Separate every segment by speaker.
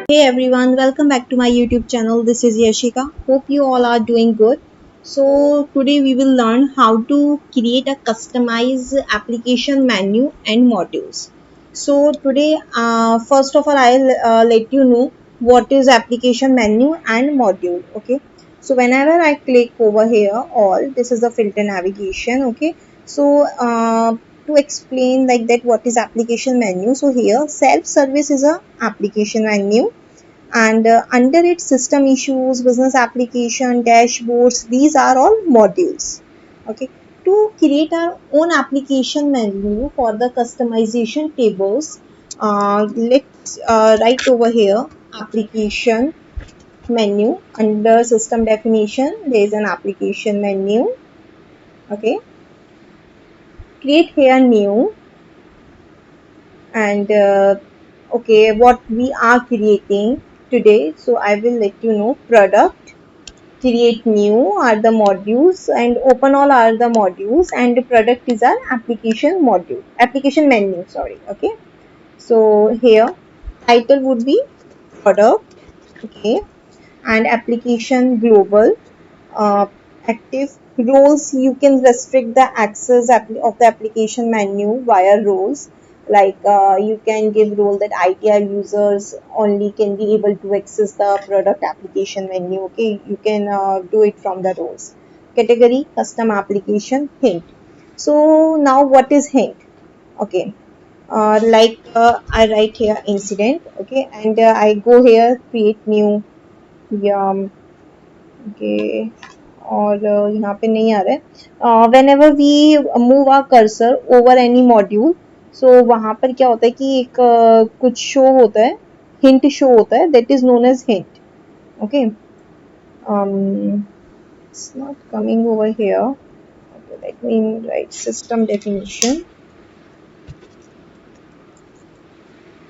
Speaker 1: Hey everyone, welcome back to my YouTube channel. This is Yashika. Hope you all are doing good. So today we will learn how to create a customized application menu and modules. So today, first of all, I'll let you know what is application menu and module. Okay. So whenever I click over here, all this is the filter navigation. Okay. So to explain like that, what is application menu? So here, self service is a application menu, and under it, system issues, business application, dashboards, these are all modules. Okay, to create our own application menu for the customization tables, let's write over here application menu. Under system definition, there is an application menu. Okay, create here new, and okay, what we are creating today, so I will let you know. Product, create new are the modules, and open all are the modules, and the product is our application menu, sorry. Okay, so here title would be product. Okay, and application global. uh, Active roles, you can restrict the access of the application menu via roles, like you can give role that ITR users only can be able to access the product application menu. Okay, you can do it from the roles. Category, custom application, hint. So now what is hint? Okay, I write here incident. Okay, and I go here create new. Yeah, okay, और यहाँ पे नहीं आ रहा है. Whenever we move our cursor over any module, so वहाँ पर क्या होता है कि एक कुछ शो होता है, hint शो होता है, that is known as hint. Okay, it's not coming over here. Okay, let me write system definition.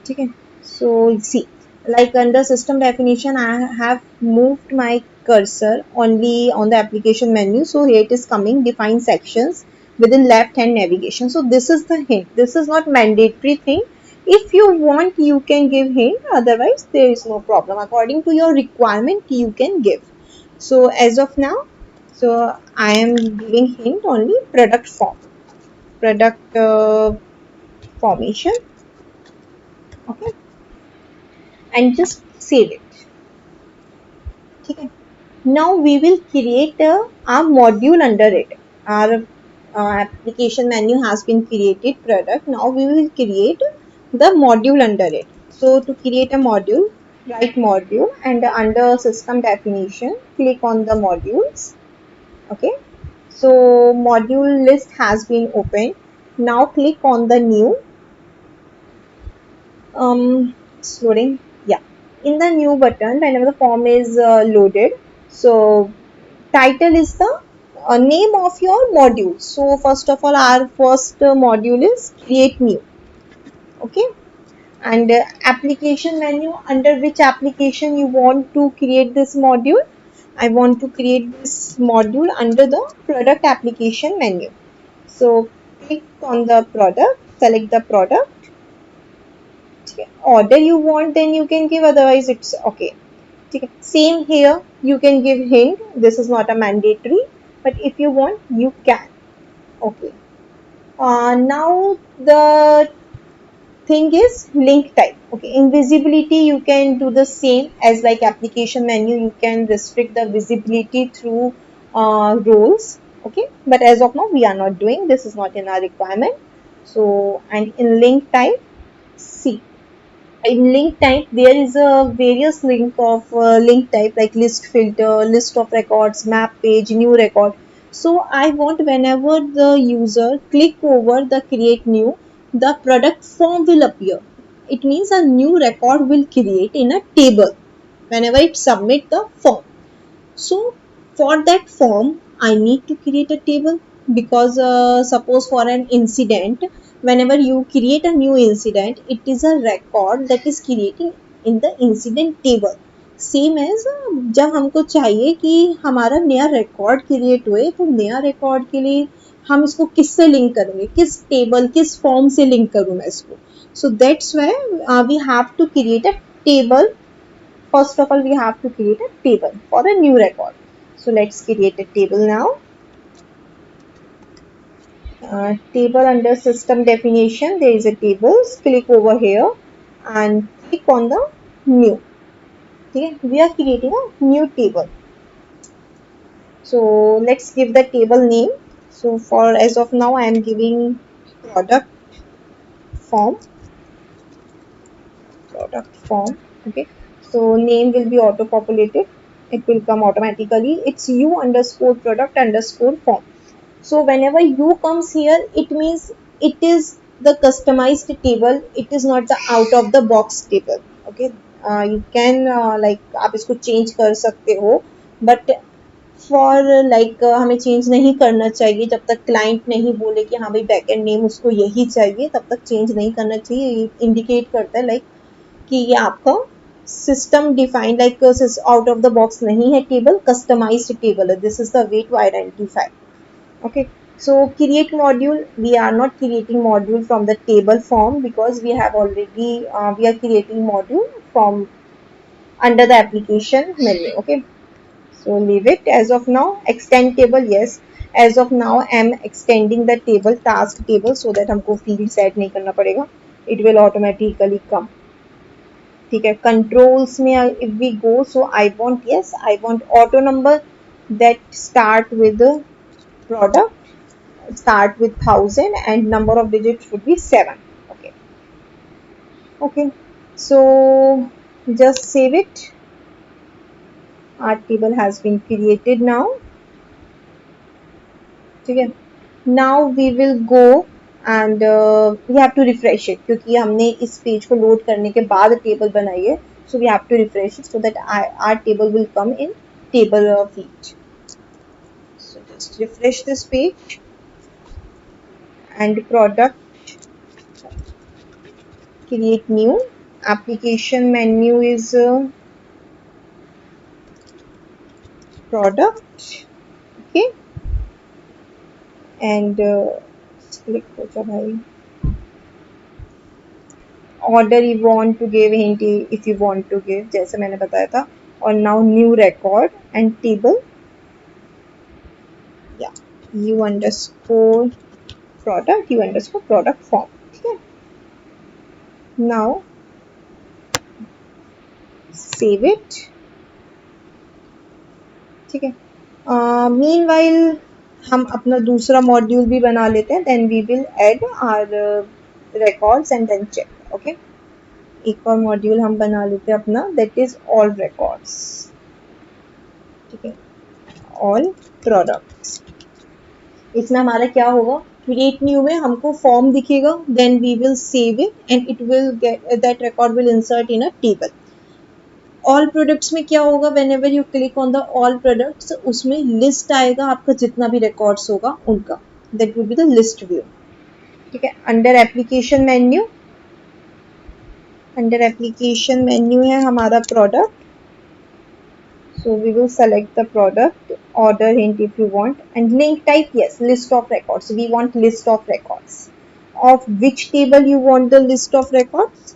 Speaker 1: ठीक है, so see, like under system definition, I have moved my cursor only on the application menu. So here it is coming, define sections within left hand navigation. So this is the hint. This is not mandatory thing. If you want, you can give hint, otherwise there is no problem. According to your requirement, you can give. So as of now, so I am giving hint only product form, product formation. Okay, and just save it. Okay. Now we will create a module under it. Our application menu has been created, product. Now we will create the module under it. So to create a module, write module, and under system definition, click on the modules. Okay. So module list has been opened. Now click on the new. It's loading. Yeah. In the new button, whenever the form is loaded, so title is the name of your module. So first of all, our first module is create new. Okay, and application menu, under which application you want to create this module. I want to create this module under the product application menu. So click on the product, select the product. Okay. Order you want, then you can give, otherwise it's okay. Okay. Same here, you can give hint. This is not a mandatory, but if you want, you can. Okay. Now the thing is link type. Okay. In visibility, you can do the same as like application menu. You can restrict the visibility through roles. Okay. But as of now, we are not doing. This is not in our requirement. So, and in link type, see, in link type there is a various link of link type, like list filter, list of records, map page, new record. So I want, whenever the user click over the create new, the product form will appear. It means a new record will create in a table whenever it submit the form. So for that form, I need to create a table, because suppose for an incident, whenever you create a new incident, it is a record that is creating in the incident table. Same as जब हमको चाहिए कि हमारा नया record create हुए, तो नया record के लिए हम इसको किससे लिंक करेंगे, किस टेबल, किस फॉर्म से लिंक करूँ मैं इसको. So that's why we have to create a table first of all we have to create a table for a new record. So let's create a table now. Table under system definition, there is a tables. Click over here and click on the new. Okay, we are creating a new table. So let's give the table name. So for as of now, I am giving product form. Product form. Okay. So name will be auto populated. It will come automatically. It's u underscore product underscore form. So whenever u comes here, it means it is the customized table. It is not the out of the box table. Okay. You can like आप इसको change कर सकते हो, but for like हमें change नहीं करना चाहिए जब तक क्लाइंट नहीं बोले कि हाँ भाई बैकएंड नेम उसको यही चाहिए, तब तक चेंज नहीं करना चाहिए. ये इंडिकेट करता है लाइक कि ये आपका system defined like out of the box नहीं है टेबल, कस्टमाइज्ड टेबल है. This is the way to identify. Okay, so create module, we are not creating module from the table form because we have already we are creating module from under the application menu. Okay, so leave it as of now. Extend table, yes, as of now I am extending the table task table so that हमको field set नहीं करना पड़ेगा, it will automatically come. ठीक है, controls में if we go, so I want, yes, I want auto number that start with the product, start with 1000 and number of digits would be 7. Okay, okay, so just save it. Our table has been created now. ठीक है, now we will go and we have to refresh it क्योंकि हमने इस page को load करने के बाद table बनाई है. So we have to refresh it so that our table will come in table feed. So just refresh this page and product, create new. Application menu is product. Okay, and click हो भाई. Order you want to give, hint if you want to give, जैसे मैंने बताया था. और now new record and table, yeah, u underscore product form. ठीक है, now save it. ठीक है, meanwhile हम अपना दूसरा मॉड्यूल भी बना लेते हैं. then we will add our records and then check. okay, एक और मॉड्यूल हम बना लेते हैं अपना, that is all records. ठीक है, all products. इसमें हमारा क्या होगा, क्रिएट न्यू में हमको फॉर्म दिखेगा, then we will save it and it will get that record will insert in a table. All products में क्या होगा, whenever you click on the all products, उसमें लिस्ट आएगा आपका जितना भी रिकॉर्ड्स होगा उनका, that will be the list view. ठीक है, अंडर एप्लीकेशन मेन्यू है हमारा product. So we will select the product, order hint if you want, and link type, yes, list of records. We want list of records. Of which table you want the list of records?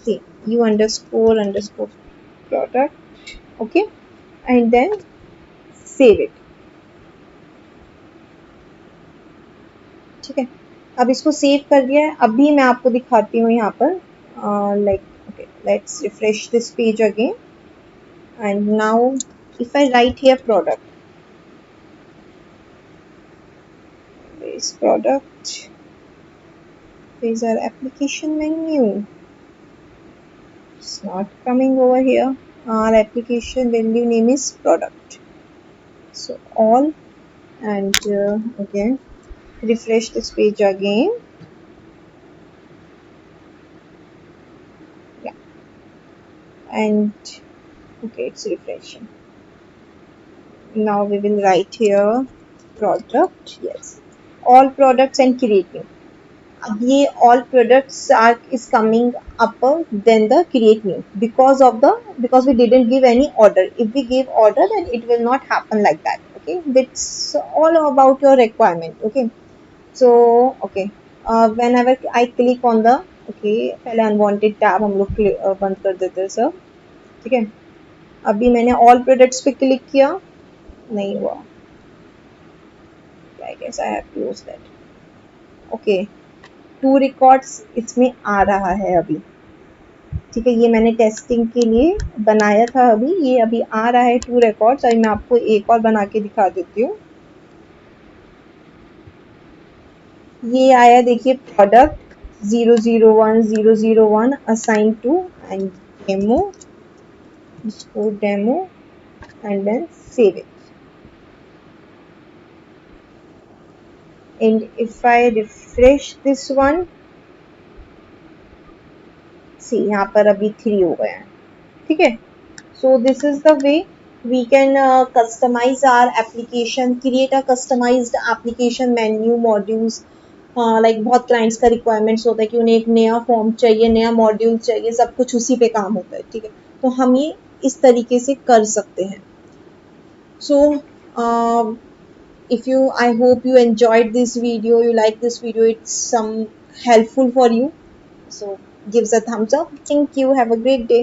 Speaker 1: See, u underscore product. Okay, and then save it. ठीक है, अब इसको save कर दिया है. अभी मैं आपको दिखाती हूँ यहाँ पर like okay, let's refresh this page again. And now if I write here product, this product is our application menu. It's not coming over here. Our application value name is product. So all, and again refresh this page again. Yeah, and okay, it's refreshing. Now we will write here product, yes, all products and create new. अब ये all products are is coming upper than the create new because we didn't give any order. If we give order, then it will not happen like that. Okay, it's all about your requirement. Okay, so okay, whenever I click on the, okay, पहले unwanted tab हम लोग बंद कर देते हैं sir. ठीक है, अभी मैंने ऑल प्रोडक्ट्स पे क्लिक किया, नहीं हुआ, I guess I have close that. Okay, two records इसमें आ रहा है अभी, ठीक है, ये मैंने टेस्टिंग के लिए बनाया था, अभी ये अभी आ रहा है टू रिकॉर्ड्स। अभी मैं आपको एक और बना के दिखा देती हूँ। ये आया देखिए, product 001 assign to and demo, इसको demo and then save it, and if I refresh this one, see यहाँ पर अभी 3 हो गए हैं, ठीक है। So this is the way we can customize our application, create a customized application menu modules। Like बहुत क्लाइंट्स का रिक्वायरमेंट्स होता है कि उन्हें एक नया फॉर्म चाहिए, नया मॉड्यूल चाहिए, सब कुछ उसी पे काम होता है, ठीक है, तो हम ये इस तरीके से कर सकते हैं। सो if you, I hope you enjoyed this video, you like this video, it's some helpful for you, so gives a thumbs up. Thank you, have a great day.